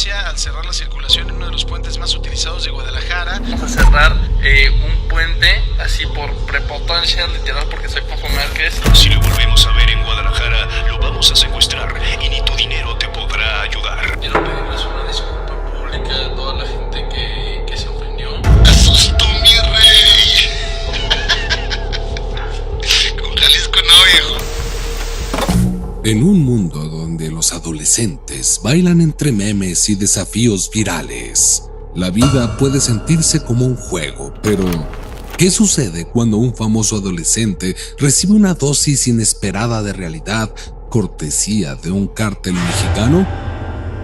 emergencia al cerrar la circulación en uno de los puentes más utilizados de Guadalajara. Vamos a cerrar un puente así por prepotencia, literal, porque soy Fofo Márquez. Si lo volvemos a ver en Guadalajara, lo vamos a secuestrar y ni tu dinero te podrá ayudar. Quiero pedirles una disculpa pública a toda la gente que se ofendió. ¡Asustó mi rey! Con Jalisco no, viejo. En un mundo donde los adolescentes bailan entre memes y desafíos virales, la vida puede sentirse como un juego, pero ¿qué sucede cuando un famoso adolescente recibe una dosis inesperada de realidad cortesía de un cártel mexicano?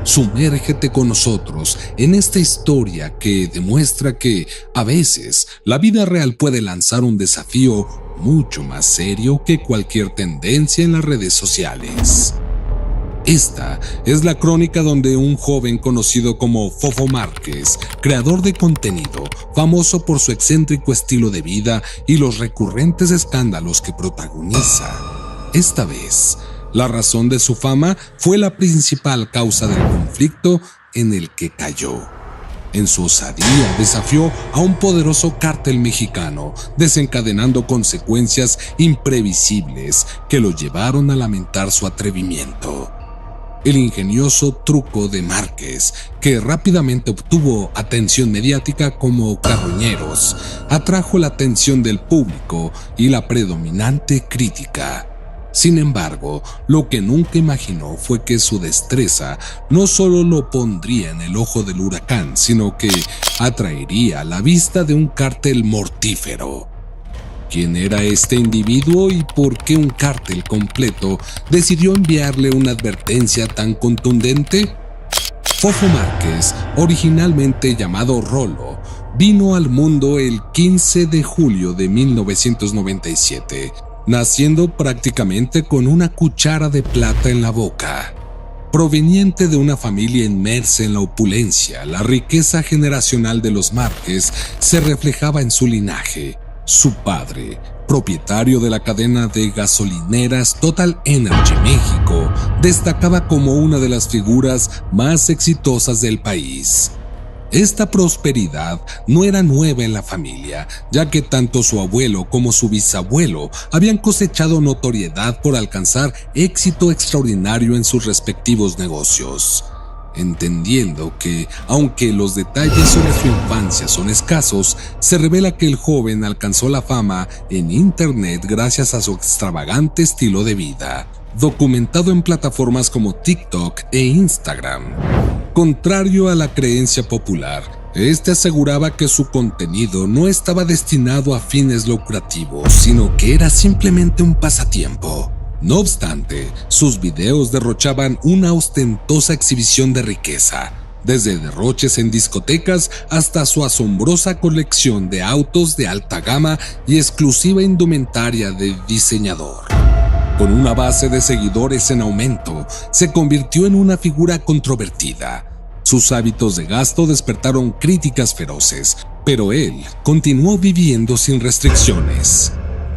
Sumérgete con nosotros en esta historia que demuestra que, a veces, la vida real puede lanzar un desafío mucho más serio que cualquier tendencia en las redes sociales. Esta es la crónica donde un joven conocido como Fofo Márquez, creador de contenido, famoso por su excéntrico estilo de vida y los recurrentes escándalos que protagoniza. Esta vez, la razón de su fama fue la principal causa del conflicto en el que cayó. En su osadía desafió a un poderoso cártel mexicano, desencadenando consecuencias imprevisibles que lo llevaron a lamentar su atrevimiento. El ingenioso truco de Márquez, que rápidamente obtuvo atención mediática como Carroñeros, atrajo la atención del público y la predominante crítica. Sin embargo, lo que nunca imaginó fue que su destreza no solo lo pondría en el ojo del huracán, sino que atraería la vista de un cártel mortífero. ¿Quién era este individuo y por qué un cártel completo decidió enviarle una advertencia tan contundente? Fofo Márquez, originalmente llamado Rolo, vino al mundo el 15 de julio de 1997, naciendo prácticamente con una cuchara de plata en la boca. Proveniente de una familia inmersa en la opulencia, la riqueza generacional de los Márquez se reflejaba en su linaje. Su padre, propietario de la cadena de gasolineras Total Energy México, destacaba como una de las figuras más exitosas del país. Esta prosperidad no era nueva en la familia, ya que tanto su abuelo como su bisabuelo habían cosechado notoriedad por alcanzar éxito extraordinario en sus respectivos negocios. Entendiendo que, aunque los detalles sobre su infancia son escasos, se revela que el joven alcanzó la fama en internet gracias a su extravagante estilo de vida, documentado en plataformas como TikTok e Instagram. Contrario a la creencia popular, este aseguraba que su contenido no estaba destinado a fines lucrativos, sino que era simplemente un pasatiempo. No obstante, sus videos derrochaban una ostentosa exhibición de riqueza, desde derroches en discotecas hasta su asombrosa colección de autos de alta gama y exclusiva indumentaria de diseñador. Con una base de seguidores en aumento, se convirtió en una figura controvertida. Sus hábitos de gasto despertaron críticas feroces, pero él continuó viviendo sin restricciones.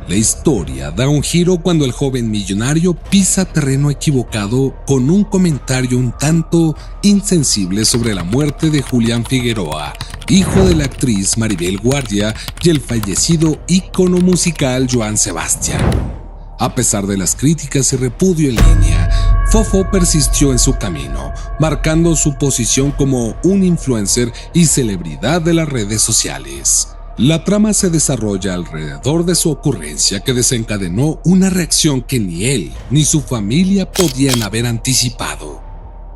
La historia da un giro cuando el joven millonario pisa terreno equivocado con un comentario un tanto insensible sobre la muerte de Julián Figueroa, hijo de la actriz Maribel Guardia y el fallecido ícono musical Joan Sebastián. A pesar de las críticas y repudio en línea, Fofo persistió en su camino, marcando su posición como un influencer y celebridad de las redes sociales. La trama se desarrolla alrededor de su ocurrencia que desencadenó una reacción que ni él ni su familia podían haber anticipado.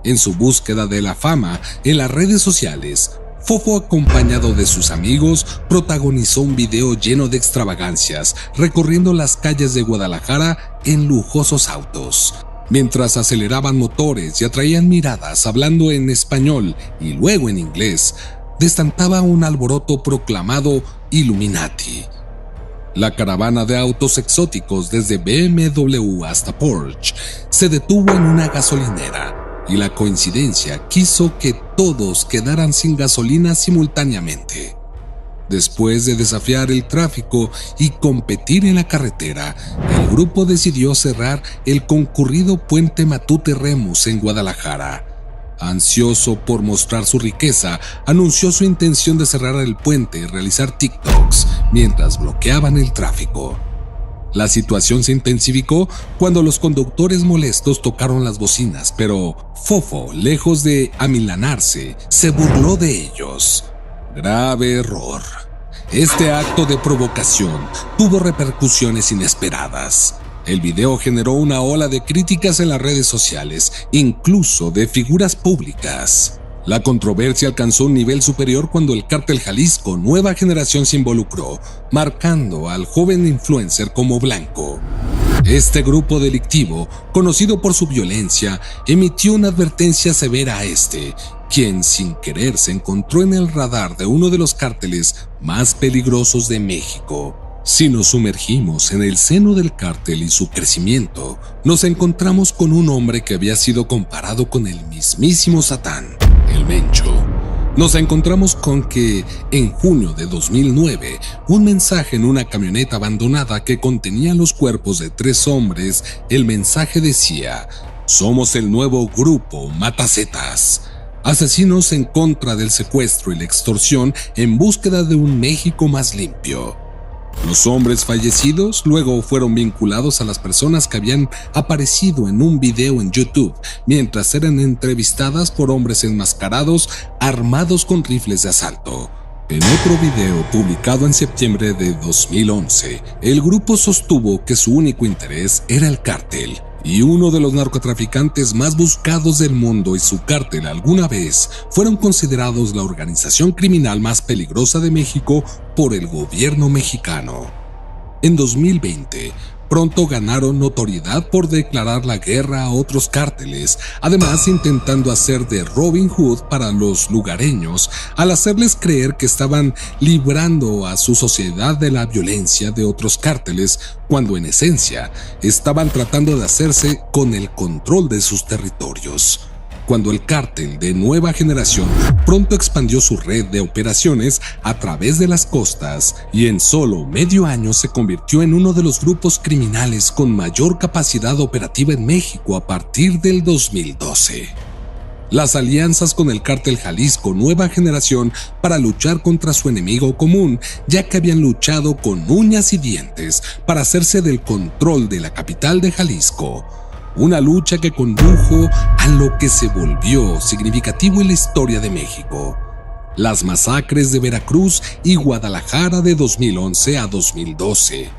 En su búsqueda de la fama en las redes sociales, Fofo, acompañado de sus amigos, protagonizó un video lleno de extravagancias, recorriendo las calles de Guadalajara en lujosos autos, mientras aceleraban motores y atraían miradas hablando en español y luego en inglés. Destantaba un alboroto proclamado Illuminati. La caravana de autos exóticos desde BMW hasta Porsche se detuvo en una gasolinera y la coincidencia quiso que todos quedaran sin gasolina simultáneamente. Después de desafiar el tráfico y competir en la carretera, el grupo decidió cerrar el concurrido puente Matute Remus en Guadalajara. Ansioso por mostrar su riqueza, anunció su intención de cerrar el puente y realizar TikToks mientras bloqueaban el tráfico. La situación se intensificó cuando los conductores molestos tocaron las bocinas, pero Fofo, lejos de amilanarse, se burló de ellos. Grave error. Este acto de provocación tuvo repercusiones inesperadas. El video generó una ola de críticas en las redes sociales, incluso de figuras públicas. La controversia alcanzó un nivel superior cuando el Cártel Jalisco Nueva Generación se involucró, marcando al joven influencer como blanco. Este grupo delictivo, conocido por su violencia, emitió una advertencia severa a este, quien sin querer se encontró en el radar de uno de los cárteles más peligrosos de México. Si nos sumergimos en el seno del cártel y su crecimiento, nos encontramos con un hombre que había sido comparado con el mismísimo Satán, el Mencho. Nos encontramos con que, en junio de 2009, un mensaje en una camioneta abandonada que contenía los cuerpos de 3 hombres, el mensaje decía: "Somos el nuevo grupo Matazetas, asesinos en contra del secuestro y la extorsión en búsqueda de un México más limpio". Los hombres fallecidos luego fueron vinculados a las personas que habían aparecido en un video en YouTube mientras eran entrevistadas por hombres enmascarados armados con rifles de asalto. En otro video publicado en septiembre de 2011, el grupo sostuvo que su único interés era el cártel, y uno de los narcotraficantes más buscados del mundo y su cártel alguna vez fueron considerados la organización criminal más peligrosa de México por el gobierno mexicano. En 2020, pronto ganaron notoriedad por declarar la guerra a otros cárteles, además intentando hacer de Robin Hood para los lugareños al hacerles creer que estaban librando a su sociedad de la violencia de otros cárteles, cuando en esencia estaban tratando de hacerse con el control de sus territorios. Cuando el Cártel de Nueva Generación pronto expandió su red de operaciones a través de las costas y en solo medio año se convirtió en uno de los grupos criminales con mayor capacidad operativa en México a partir del 2012. Las alianzas con el Cártel Jalisco Nueva Generación para luchar contra su enemigo común, ya que habían luchado con uñas y dientes para hacerse del control de la capital de Jalisco. Una lucha que condujo a lo que se volvió significativo en la historia de México: las masacres de Veracruz y Guadalajara de 2011 a 2012.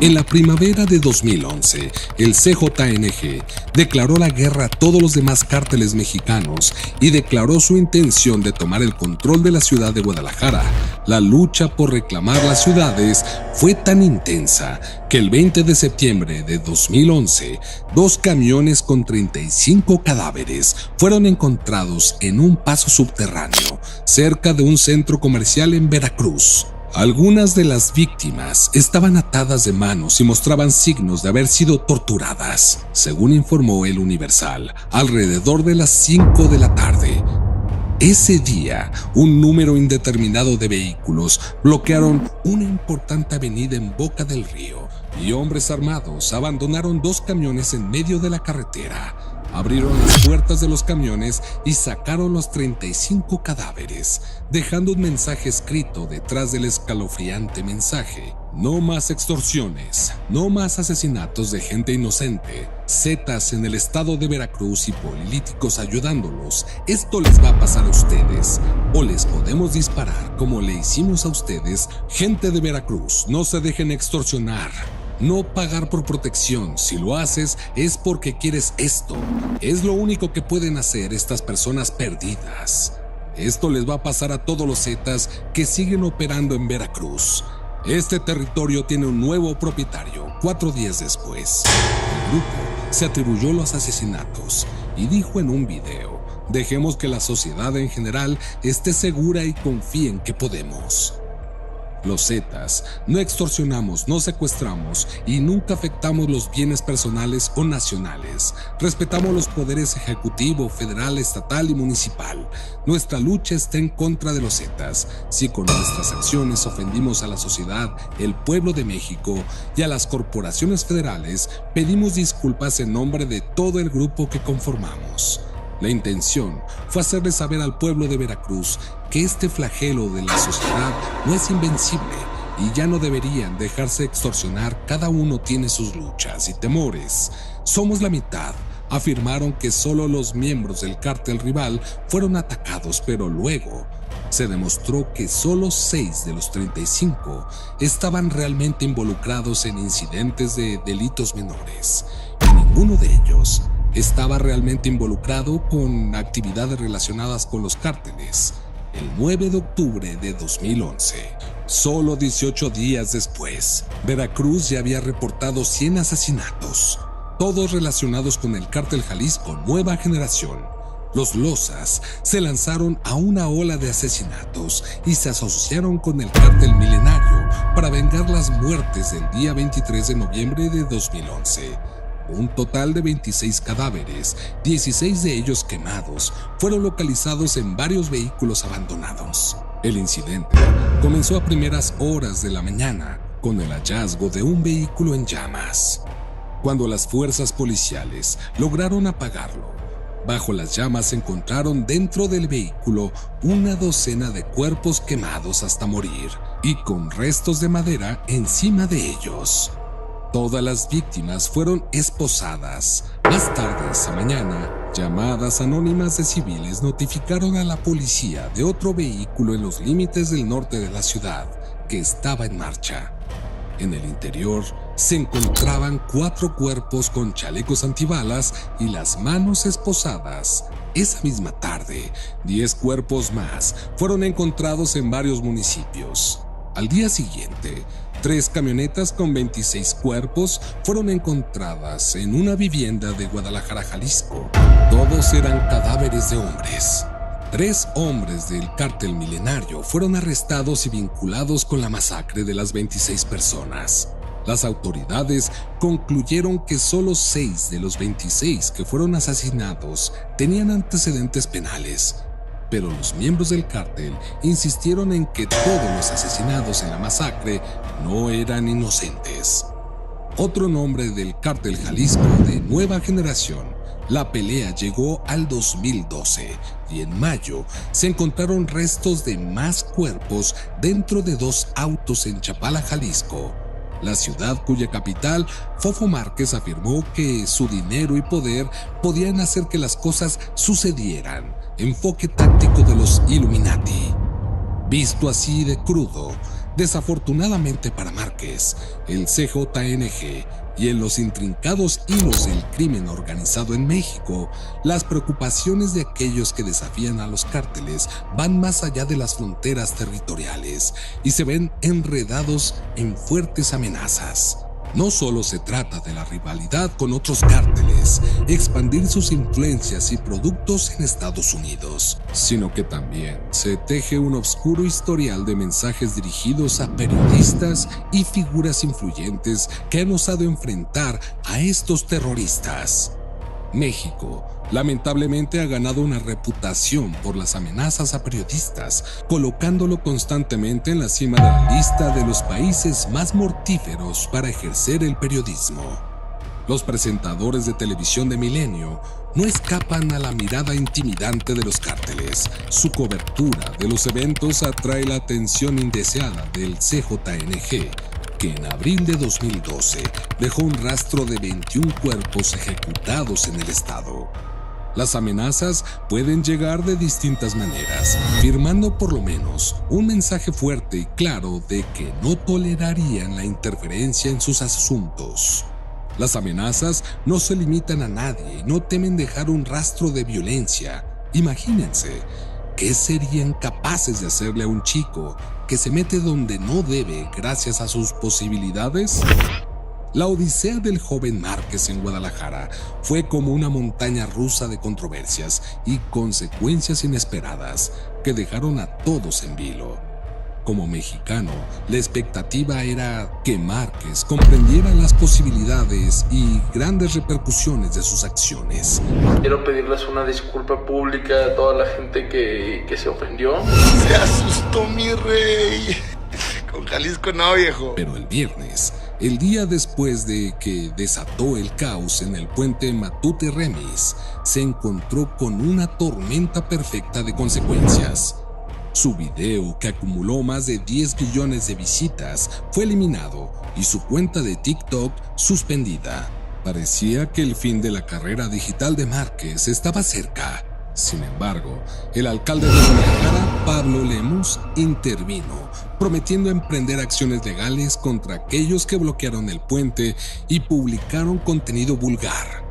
En la primavera de 2011, el CJNG declaró la guerra a todos los demás cárteles mexicanos y declaró su intención de tomar el control de la ciudad de Guadalajara. La lucha por reclamar las ciudades fue tan intensa que el 20 de septiembre de 2011, 2 camiones con 35 cadáveres fueron encontrados en un paso subterráneo cerca de un centro comercial en Veracruz. Algunas de las víctimas estaban atadas de manos y mostraban signos de haber sido torturadas, según informó El Universal, alrededor de las 5 de la tarde. Ese día, un número indeterminado de vehículos bloquearon una importante avenida en Boca del Río y hombres armados abandonaron 2 camiones en medio de la carretera. Abrieron las puertas de los camiones y sacaron los 35 cadáveres, dejando un mensaje escrito detrás del escalofriante mensaje: "No más extorsiones, no más asesinatos de gente inocente, zetas en el estado de Veracruz y políticos ayudándolos. Esto les va a pasar a ustedes, o les podemos disparar como le hicimos a ustedes. Gente de Veracruz, no se dejen extorsionar. No pagar por protección, si lo haces es porque quieres esto. Es lo único que pueden hacer estas personas perdidas. Esto les va a pasar a todos los zetas que siguen operando en Veracruz. Este territorio tiene un nuevo propietario". 4 días después, el grupo se atribuyó los asesinatos y dijo en un video: "Dejemos que la sociedad en general esté segura y confíen que podemos". Los zetas no extorsionamos, no secuestramos y nunca afectamos los bienes personales o nacionales. Respetamos los poderes ejecutivo, federal, estatal y municipal. Nuestra lucha está en contra de los zetas. Si con nuestras acciones ofendimos a la sociedad, el pueblo de México y a las corporaciones federales, pedimos disculpas en nombre de todo el grupo que conformamos. La intención fue hacerle saber al pueblo de Veracruz que este flagelo de la sociedad no es invencible y ya no deberían dejarse extorsionar. Cada uno tiene sus luchas y temores. Somos la mitad. Afirmaron que solo los miembros del cártel rival fueron atacados, pero luego se demostró que solo 6 de los 35 estaban realmente involucrados en incidentes de delitos menores, y ninguno de ellos estaba realmente involucrado con actividades relacionadas con los cárteles. El 9 de octubre de 2011, solo 18 días después, Veracruz ya había reportado 100 asesinatos, todos relacionados con el cártel Jalisco Nueva Generación. Los Lozas se lanzaron a una ola de asesinatos y se asociaron con el cártel Milenario para vengar las muertes del día 23 de noviembre de 2011. Un total de 26 cadáveres, 16 de ellos quemados, fueron localizados en varios vehículos abandonados. El incidente comenzó a primeras horas de la mañana con el hallazgo de un vehículo en llamas. Cuando las fuerzas policiales lograron apagarlo, bajo las llamas se encontraron dentro del vehículo una docena de cuerpos quemados hasta morir y con restos de madera encima de ellos. Todas las víctimas fueron esposadas. Más tarde esa mañana, llamadas anónimas de civiles notificaron a la policía de otro vehículo en los límites del norte de la ciudad que estaba en marcha. En el interior se encontraban 4 cuerpos con chalecos antibalas y las manos esposadas. Esa misma tarde, 10 cuerpos más fueron encontrados en varios municipios. Al día siguiente, 3 camionetas con 26 cuerpos fueron encontradas en una vivienda de Guadalajara, Jalisco. Todos eran cadáveres de hombres. 3 hombres del cártel Milenario fueron arrestados y vinculados con la masacre de las 26 personas. Las autoridades concluyeron que solo 6 de los 26 que fueron asesinados tenían antecedentes penales, pero los miembros del cártel insistieron en que todos los asesinados en la masacre no eran inocentes. Otro nombre del cártel Jalisco de Nueva Generación. La pelea llegó al 2012 y en mayo se encontraron restos de más cuerpos dentro de 2 autos en Chapala, Jalisco. La ciudad cuya capital, Fofo Márquez, afirmó que su dinero y poder podían hacer que las cosas sucedieran. Enfoque táctico de los Illuminati. Visto así de crudo, desafortunadamente para Márquez, el CJNG y en los intrincados hilos del crimen organizado en México, las preocupaciones de aquellos que desafían a los cárteles van más allá de las fronteras territoriales y se ven enredados en fuertes amenazas. No solo se trata de la rivalidad con otros cárteles, expandir sus influencias y productos en Estados Unidos, sino que también se teje un oscuro historial de mensajes dirigidos a periodistas y figuras influyentes que han osado enfrentar a estos terroristas. México, lamentablemente, ha ganado una reputación por las amenazas a periodistas, colocándolo constantemente en la cima de la lista de los países más mortíferos para ejercer el periodismo. Los presentadores de televisión de Milenio no escapan a la mirada intimidante de los cárteles. Su cobertura de los eventos atrae la atención indeseada del CJNG, que en abril de 2012 dejó un rastro de 21 cuerpos ejecutados en el estado. Las amenazas pueden llegar de distintas maneras, firmando por lo menos un mensaje fuerte y claro de que no tolerarían la interferencia en sus asuntos. Las amenazas no se limitan a nadie y no temen dejar un rastro de violencia. Imagínense, ¿qué serían capaces de hacerle a un chico que se mete donde no debe gracias a sus posibilidades? La odisea del joven Márquez en Guadalajara fue como una montaña rusa de controversias y consecuencias inesperadas que dejaron a todos en vilo. Como mexicano, la expectativa era que Márquez comprendiera las posibilidades y grandes repercusiones de sus acciones. Quiero pedirles una disculpa pública a toda la gente que se ofendió. Se asustó mi rey. Con Jalisco no, viejo. Pero el viernes, El día después de que desató el caos en el puente Matute Remis, se encontró con una tormenta perfecta de consecuencias. Su video, que acumuló más de 10 millones de visitas, fue eliminado y su cuenta de TikTok suspendida. Parecía que el fin de la carrera digital de Márquez estaba cerca. Sin embargo, el alcalde de Guadalajara, Pablo Lemus, intervino, prometiendo emprender acciones legales contra aquellos que bloquearon el puente y publicaron contenido vulgar.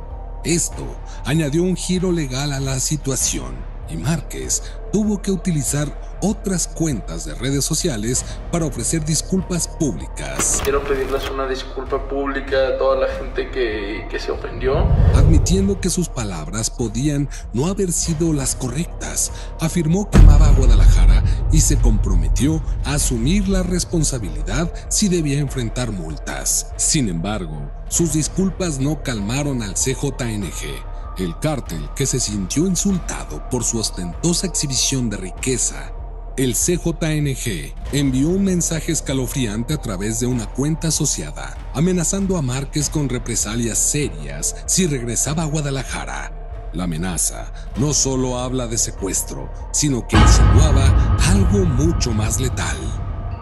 Esto añadió un giro legal a la situación y Márquez tuvo que utilizar otras cuentas de redes sociales para ofrecer disculpas públicas. Quiero pedirles una disculpa pública a toda la gente que se ofendió. Admitiendo que sus palabras podían no haber sido las correctas, afirmó que amaba a Guadalajara y se comprometió a asumir la responsabilidad si debía enfrentar multas. Sin embargo, sus disculpas no calmaron al CJNG, el cártel que se sintió insultado por su ostentosa exhibición de riqueza. El CJNG envió un mensaje escalofriante a través de una cuenta asociada, amenazando a Márquez con represalias serias si regresaba a Guadalajara. La amenaza no solo habla de secuestro, sino que insinuaba algo mucho más letal.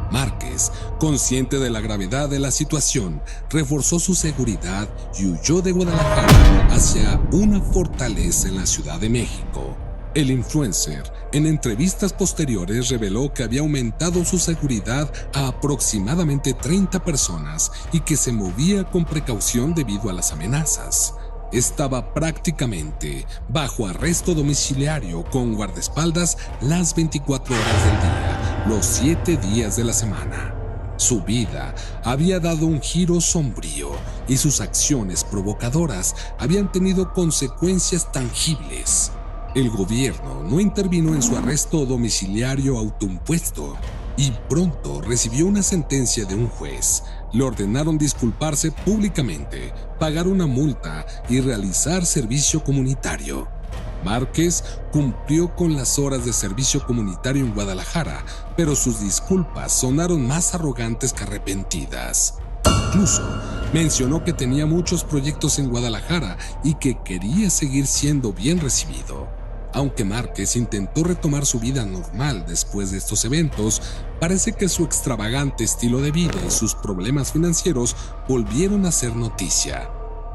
Márquez, consciente de la gravedad de la situación, reforzó su seguridad y huyó de Guadalajara hacia una fortaleza en la Ciudad de México. El influencer, en entrevistas posteriores, reveló que había aumentado su seguridad a aproximadamente 30 personas y que se movía con precaución debido a las amenazas. Estaba prácticamente bajo arresto domiciliario con guardaespaldas las 24 horas del día, los 7 días de la semana. Su vida había dado un giro sombrío y sus acciones provocadoras habían tenido consecuencias tangibles. El gobierno no intervino en su arresto domiciliario autoimpuesto y pronto recibió una sentencia de un juez. Le ordenaron disculparse públicamente, pagar una multa y realizar servicio comunitario. Márquez cumplió con las horas de servicio comunitario en Guadalajara, pero sus disculpas sonaron más arrogantes que arrepentidas. Incluso mencionó que tenía muchos proyectos en Guadalajara y que quería seguir siendo bien recibido. Aunque Márquez intentó retomar su vida normal después de estos eventos, parece que su extravagante estilo de vida y sus problemas financieros volvieron a ser noticia.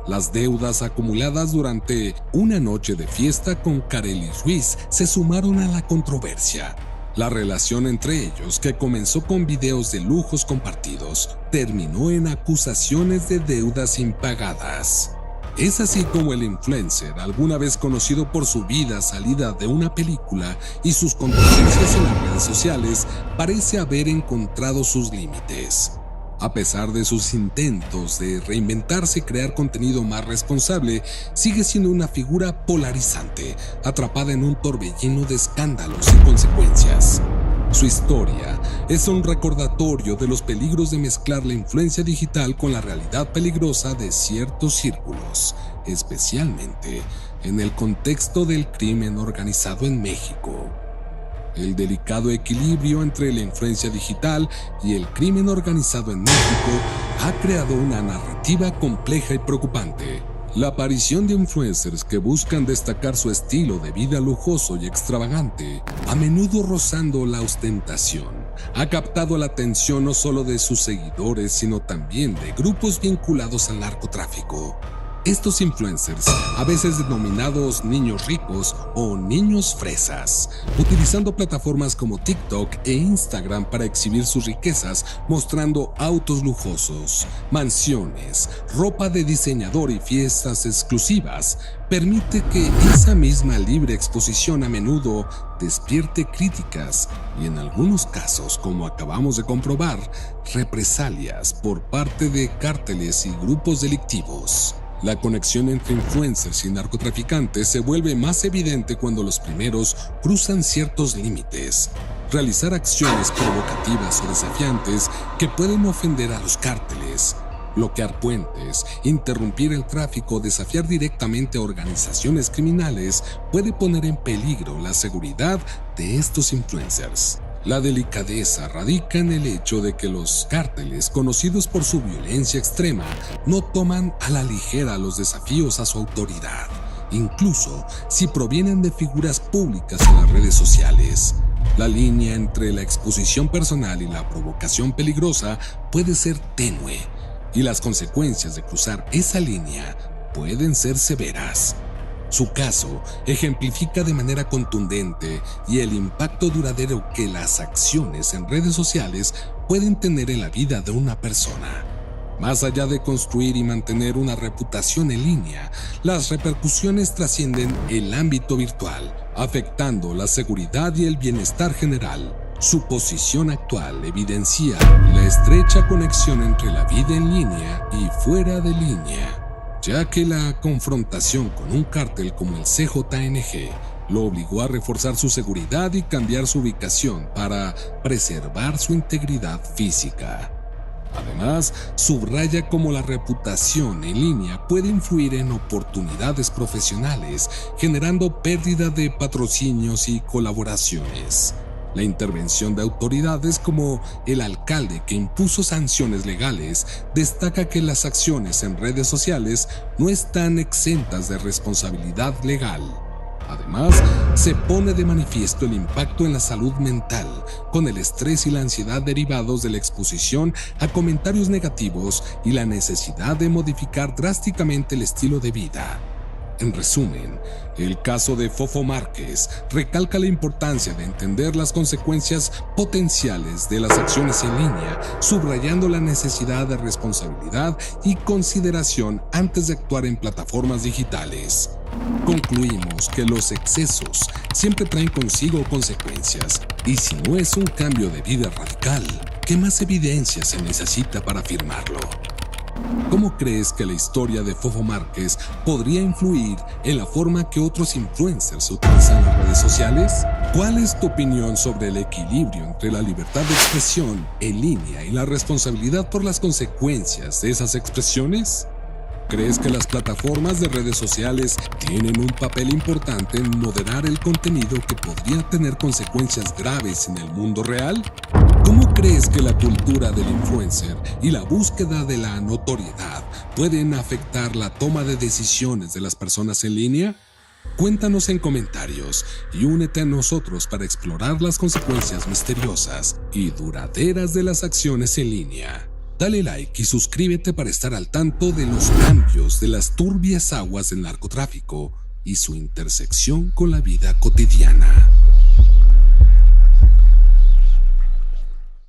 Las deudas acumuladas durante una noche de fiesta con Karely Ruiz se sumaron a la controversia. La relación entre ellos, que comenzó con videos de lujos compartidos, terminó en acusaciones de deudas impagadas. Es así como el influencer, alguna vez conocido por su vida salida de una película y sus controversias en las redes sociales, parece haber encontrado sus límites. A pesar de sus intentos de reinventarse y crear contenido más responsable, sigue siendo una figura polarizante, atrapada en un torbellino de escándalos y consecuencias. Su historia es un recordatorio de los peligros de mezclar la influencia digital con la realidad peligrosa de ciertos círculos, especialmente en el contexto del crimen organizado en México. El delicado equilibrio entre la influencia digital y el crimen organizado en México ha creado una narrativa compleja y preocupante. La aparición de influencers que buscan destacar su estilo de vida lujoso y extravagante, a menudo rozando la ostentación, ha captado la atención no solo de sus seguidores, sino también de grupos vinculados al narcotráfico. Estos influencers, a veces denominados niños ricos o niños fresas, utilizando plataformas como TikTok e Instagram para exhibir sus riquezas, mostrando autos lujosos, mansiones, ropa de diseñador y fiestas exclusivas, permite que esa misma libre exposición a menudo despierte críticas y, en algunos casos, como acabamos de comprobar, represalias por parte de cárteles y grupos delictivos. La conexión entre influencers y narcotraficantes se vuelve más evidente cuando los primeros cruzan ciertos límites. Realizar acciones provocativas o desafiantes que pueden ofender a los cárteles, bloquear puentes, interrumpir el tráfico o desafiar directamente a organizaciones criminales puede poner en peligro la seguridad de estos influencers. La delicadeza radica en el hecho de que los cárteles, conocidos por su violencia extrema, no toman a la ligera los desafíos a su autoridad, incluso si provienen de figuras públicas en las redes sociales. La línea entre la exposición personal y la provocación peligrosa puede ser tenue, y las consecuencias de cruzar esa línea pueden ser severas. Su caso ejemplifica de manera contundente y el impacto duradero que las acciones en redes sociales pueden tener en la vida de una persona. Más allá de construir y mantener una reputación en línea, las repercusiones trascienden el ámbito virtual, afectando la seguridad y el bienestar general. Su posición actual evidencia la estrecha conexión entre la vida en línea y fuera de línea, ya que la confrontación con un cártel como el CJNG lo obligó a reforzar su seguridad y cambiar su ubicación para preservar su integridad física. Además, subraya cómo la reputación en línea puede influir en oportunidades profesionales, generando pérdida de patrocinios y colaboraciones. La intervención de autoridades como el alcalde que impuso sanciones legales destaca que las acciones en redes sociales no están exentas de responsabilidad legal. Además, se pone de manifiesto el impacto en la salud mental, con el estrés y la ansiedad derivados de la exposición a comentarios negativos y la necesidad de modificar drásticamente el estilo de vida. En resumen, el caso de Fofo Márquez recalca la importancia de entender las consecuencias potenciales de las acciones en línea, subrayando la necesidad de responsabilidad y consideración antes de actuar en plataformas digitales. Concluimos que los excesos siempre traen consigo consecuencias, y si no es un cambio de vida radical, ¿qué más evidencia se necesita para afirmarlo? ¿Cómo crees que la historia de Fofo Márquez podría influir en la forma que otros influencers utilizan las redes sociales? ¿Cuál es tu opinión sobre el equilibrio entre la libertad de expresión en línea y la responsabilidad por las consecuencias de esas expresiones? ¿Crees que las plataformas de redes sociales tienen un papel importante en moderar el contenido que podría tener consecuencias graves en el mundo real? ¿Cómo crees que la cultura del influencer y la búsqueda de la notoriedad pueden afectar la toma de decisiones de las personas en línea? Cuéntanos en comentarios y únete a nosotros para explorar las consecuencias misteriosas y duraderas de las acciones en línea. Dale like y suscríbete para estar al tanto de los cambios de las turbias aguas del narcotráfico y su intersección con la vida cotidiana.